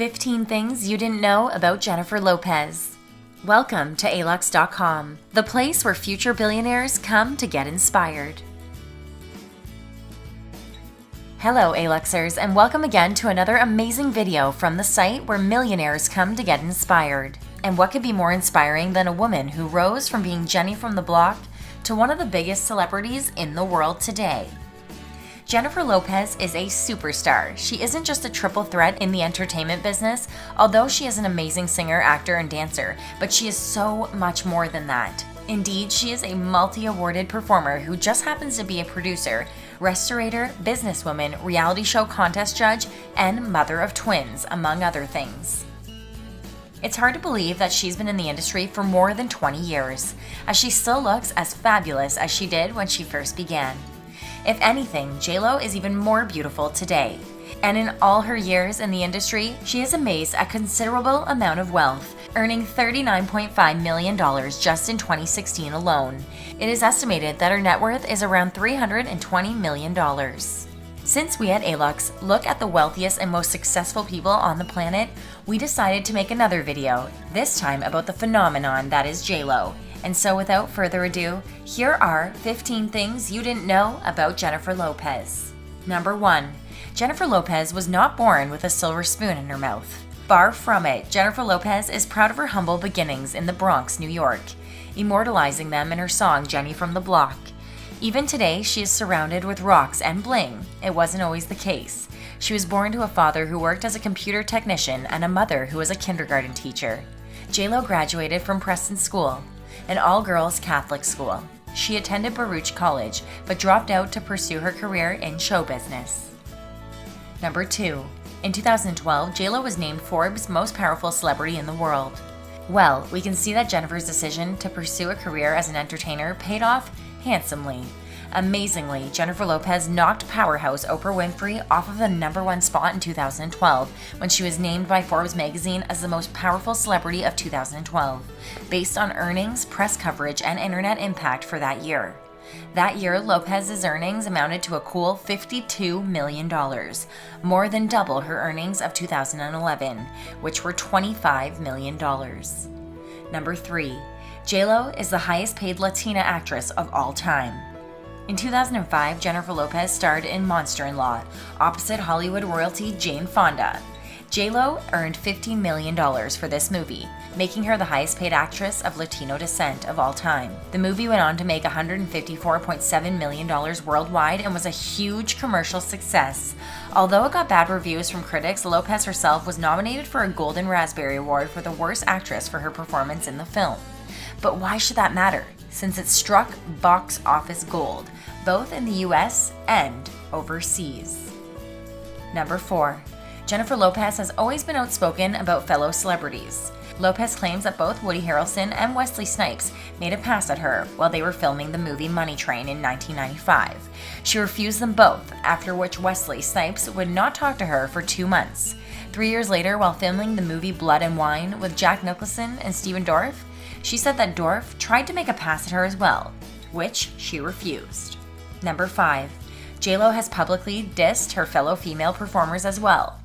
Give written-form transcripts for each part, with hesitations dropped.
15 Things You Didn't Know About Jennifer Lopez. Welcome to Alux.com, the place where future billionaires come to get inspired. Hello Aluxers, and welcome again to another amazing video from the site where millionaires come to get inspired. And what could be more inspiring than a woman who rose from being Jenny from the block to one of the biggest celebrities in the world today? Jennifer Lopez is a superstar. She isn't just a triple threat in the entertainment business, although she is an amazing singer, actor, and dancer, but she is so much more than that. Indeed, she is a multi-awarded performer who just happens to be a producer, restaurator, businesswoman, reality show contest judge, and mother of twins, among other things. It's hard to believe that she's been in the industry for more than 20 years, as she still looks as fabulous as she did when she first began. If anything, J-Lo is even more beautiful today. And in all her years in the industry, she has amassed a considerable amount of wealth, earning $39.5 million just in 2016 alone. It is estimated that her net worth is around $320 million. Since we at Alux look at the wealthiest and most successful people on the planet, we decided to make another video, this time about the phenomenon that is J-Lo. And so without further ado, here are 15 things you didn't know about Jennifer Lopez. Number 1. Jennifer Lopez was not born with a silver spoon in her mouth. Far from it, Jennifer Lopez is proud of her humble beginnings in the Bronx, New York, immortalizing them in her song Jenny from the Block. Even today, she is surrounded with rocks and bling. It wasn't always the case. She was born to a father who worked as a computer technician and a mother who was a kindergarten teacher. J-Lo graduated from Preston School, an all-girls Catholic school. She attended Baruch College, but dropped out to pursue her career in show business. Number 2. In 2012, J-Lo was named Forbes' most powerful celebrity in the world. Well, we can see that Jennifer's decision to pursue a career as an entertainer paid off handsomely. Amazingly, Jennifer Lopez knocked powerhouse Oprah Winfrey off of the #1 spot in 2012 when she was named by Forbes magazine as the most powerful celebrity of 2012, based on earnings, press coverage, and internet impact for that year. That year, Lopez's earnings amounted to a cool $52 million, more than double her earnings of 2011, which were $25 million. Number 3. J-Lo is the highest paid Latina actress of all time. In 2005, Jennifer Lopez starred in Monster-in-Law, opposite Hollywood royalty Jane Fonda. J-Lo earned $15 million for this movie, making her the highest paid actress of Latino descent of all time. The movie went on to make $154.7 million worldwide and was a huge commercial success. Although it got bad reviews from critics, Lopez herself was nominated for a Golden Raspberry Award for the Worst Actress for her performance in the film. But why should that matter, since it struck box office gold, both in the US and overseas? Number 4. Jennifer Lopez has always been outspoken about fellow celebrities. Lopez claims that both Woody Harrelson and Wesley Snipes made a pass at her while they were filming the movie Money Train in 1995. She refused them both, after which Wesley Snipes would not talk to her for 2 months. 3 years later, while filming the movie Blood and Wine with Jack Nicholson and Stephen Dorff, she said that Dorff tried to make a pass at her as well, which she refused. Number 5. J-Lo has publicly dissed her fellow female performers as well.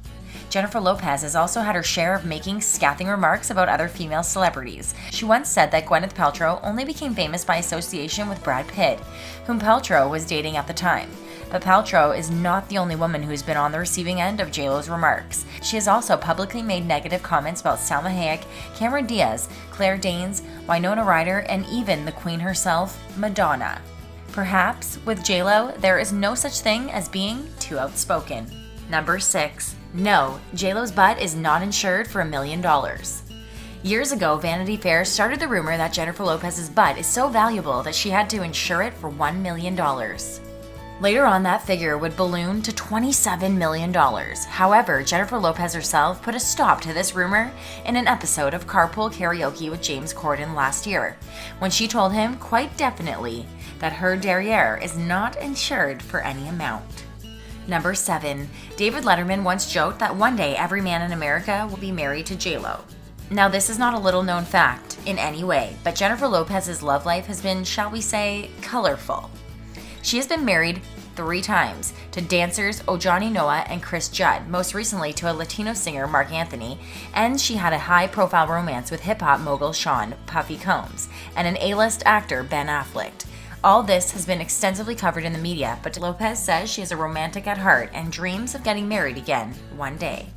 Jennifer Lopez has also had her share of making scathing remarks about other female celebrities. She once said that Gwyneth Paltrow only became famous by association with Brad Pitt, whom Paltrow was dating at the time. But Paltrow is not the only woman who's been on the receiving end of J-Lo's remarks. She has also publicly made negative comments about Salma Hayek, Cameron Diaz, Claire Danes, Winona Ryder, and even the Queen herself, Madonna. Perhaps, with J-Lo, there is no such thing as being too outspoken. Number 6. No, J-Lo's butt is not insured for $1 million. Years ago, Vanity Fair started the rumor that Jennifer Lopez's butt is so valuable that she had to insure it for $1 million. Later on, that figure would balloon to $27 million. However, Jennifer Lopez herself put a stop to this rumor in an episode of Carpool Karaoke with James Corden last year, when she told him quite definitely that her derriere is not insured for any amount. Number 7. David Letterman once joked that one day every man in America will be married to J-Lo. Now, this is not a little-known fact in any way, but Jennifer Lopez's love life has been, shall we say, colorful. She has been married 3 times, to dancers Ojani Noah and Chris Judd, most recently to a Latino singer Mark Anthony, and she had a high-profile romance with hip-hop mogul Sean Puffy Combs and an A-list actor Ben Affleck. All this has been extensively covered in the media, but Lopez says she is a romantic at heart and dreams of getting married again one day.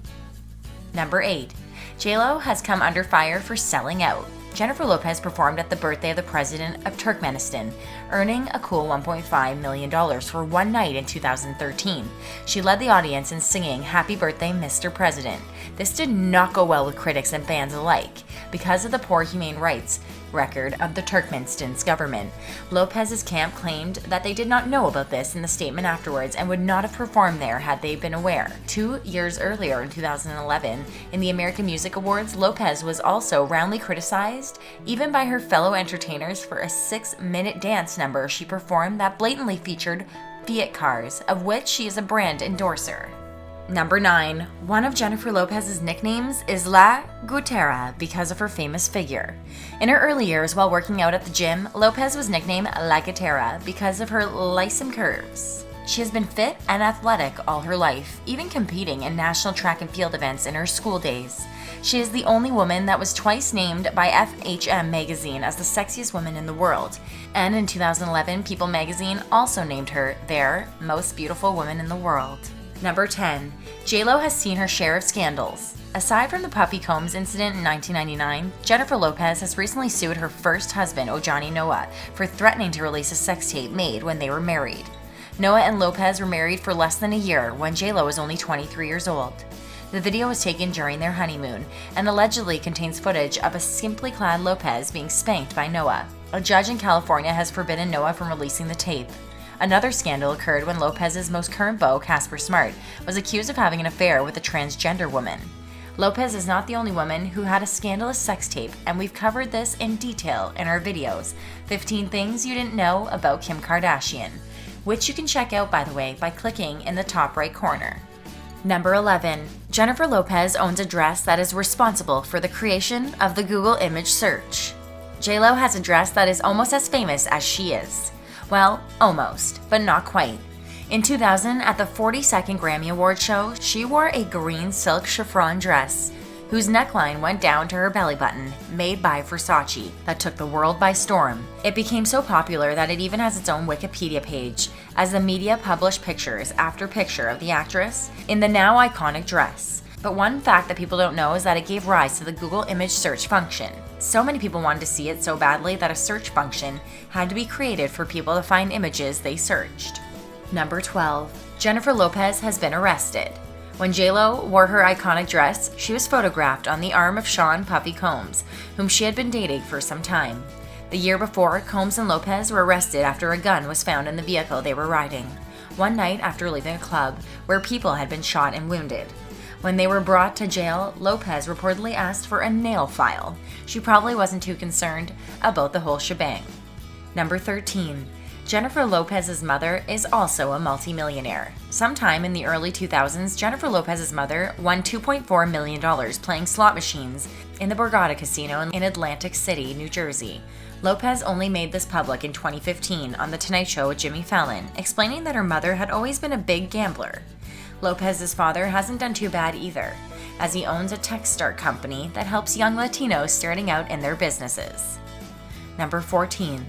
Number 8. J-Lo has come under fire for selling out. Jennifer Lopez performed at the birthday of the president of Turkmenistan, earning a cool $1.5 million for one night in 2013. She led the audience in singing "Happy Birthday, Mr. President." This did not go well with critics and fans alike because of the poor human rights record of the Turkmenistan's government. Lopez's camp claimed that they did not know about this in the statement afterwards and would not have performed there had they been aware. 2 years earlier, in 2011, in the American Music Awards, Lopez was also roundly criticized, even by her fellow entertainers, for a 6-minute dance number she performed that blatantly featured Fiat cars, of which she is a brand endorser. Number 9. One of Jennifer Lopez's nicknames is La Gutera because of her famous figure. In her early years while working out at the gym, Lopez was nicknamed La Gutera because of her lissome curves. She has been fit and athletic all her life, even competing in national track and field events in her school days. She is the only woman that was twice named by FHM magazine as the sexiest woman in the world. And in 2011, People magazine also named her their most beautiful woman in the world. Number 10. J-Lo has seen her share of scandals. Aside from the Puffy Combs incident in 1999, Jennifer Lopez has recently sued her first husband, Ojani Noah, for threatening to release a sex tape made when they were married. Noah and Lopez were married for less than a year when J-Lo was only 23 years old. The video was taken during their honeymoon and allegedly contains footage of a skimpily clad Lopez being spanked by Noah. A judge in California has forbidden Noah from releasing the tape. Another scandal occurred when Lopez's most current beau, Casper Smart, was accused of having an affair with a transgender woman. Lopez is not the only woman who had a scandalous sex tape, and we've covered this in detail in our videos, 15 Things You Didn't Know About Kim Kardashian, which you can check out, by the way, by clicking in the top right corner. Number 11. Jennifer Lopez owns a dress that is responsible for the creation of the Google image search. J-Lo has a dress that is almost as famous as she is. Well, almost, but not quite. In 2000, at the 42nd Grammy Award show, she wore a green silk chiffon dress, whose neckline went down to her belly button, made by Versace, that took the world by storm. It became so popular that it even has its own Wikipedia page, as the media published pictures after picture of the actress in the now iconic dress. But one fact that people don't know is that it gave rise to the Google image search function. So many people wanted to see it so badly that a search function had to be created for people to find images they searched. Number 12. Jennifer Lopez has been arrested. When J-Lo wore her iconic dress, she was photographed on the arm of Sean Puffy Combs, whom she had been dating for some time. The year before, Combs and Lopez were arrested after a gun was found in the vehicle they were riding, one night after leaving a club where people had been shot and wounded. When they were brought to jail, Lopez reportedly asked for a nail file. She probably wasn't too concerned about the whole shebang. Number 13. Jennifer Lopez's mother is also a multimillionaire. Sometime in the early 2000s, Jennifer Lopez's mother won $2.4 million playing slot machines in the Borgata Casino in Atlantic City, New Jersey. Lopez only made this public in 2015 on The Tonight Show with Jimmy Fallon, explaining that her mother had always been a big gambler. Lopez's father hasn't done too bad either, as he owns a tech start company that helps young Latinos starting out in their businesses. Number 14.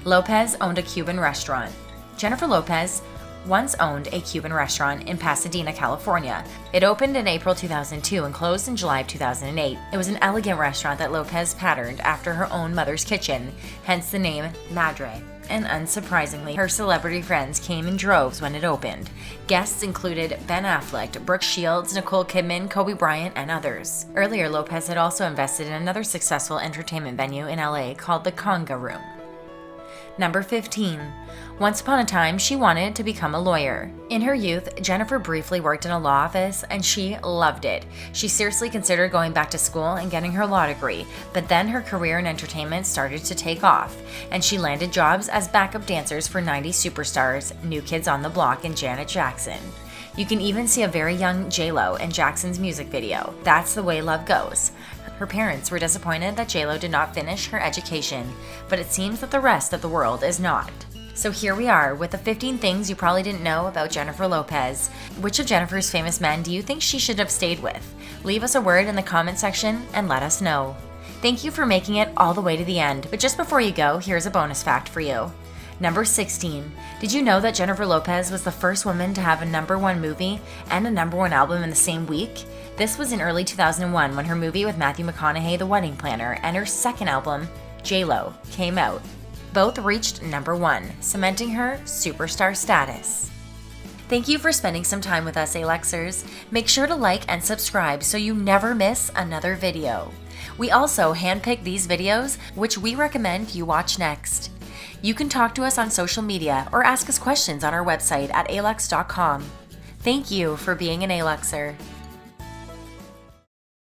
Lopez owned a Cuban restaurant. Jennifer Lopez once owned a Cuban restaurant in Pasadena, California. It opened in April 2002 and closed in July of 2008. It was an elegant restaurant that Lopez patterned after her own mother's kitchen, hence the name Madre. And unsurprisingly, her celebrity friends came in droves when it opened. Guests included Ben Affleck, Brooke Shields, Nicole Kidman, Kobe Bryant, and others. Earlier, Lopez had also invested in another successful entertainment venue in LA called the Conga Room. Number 15. Once upon a time, she wanted to become a lawyer. In her youth, Jennifer briefly worked in a law office, and she loved it. She seriously considered going back to school and getting her law degree, but then her career in entertainment started to take off, and she landed jobs as backup dancers for 90s superstars, New Kids on the Block, and Janet Jackson. You can even see a very young J-Lo in Jackson's music video, That's the Way Love Goes. Her parents were disappointed that J-Lo did not finish her education, but it seems that the rest of the world is not. So here we are with the 15 things you probably didn't know about Jennifer Lopez. Which of Jennifer's famous men do you think she should have stayed with? Leave us a word in the comment section and let us know. Thank you for making it all the way to the end, but just before you go, here's a bonus fact for you. Number 16. Did you know that Jennifer Lopez was the first woman to have a #1 movie and a #1 album in the same week? This was in early 2001 when her movie with Matthew McConaughey, The Wedding Planner, and her second album, J-Lo, came out. Both reached #1, cementing her superstar status. Thank you for spending some time with us, Aluxers. Make sure to like and subscribe so you never miss another video. We also handpick these videos, which we recommend you watch next. You can talk to us on social media or ask us questions on our website at Alux.com. Thank you for being an Aluxer.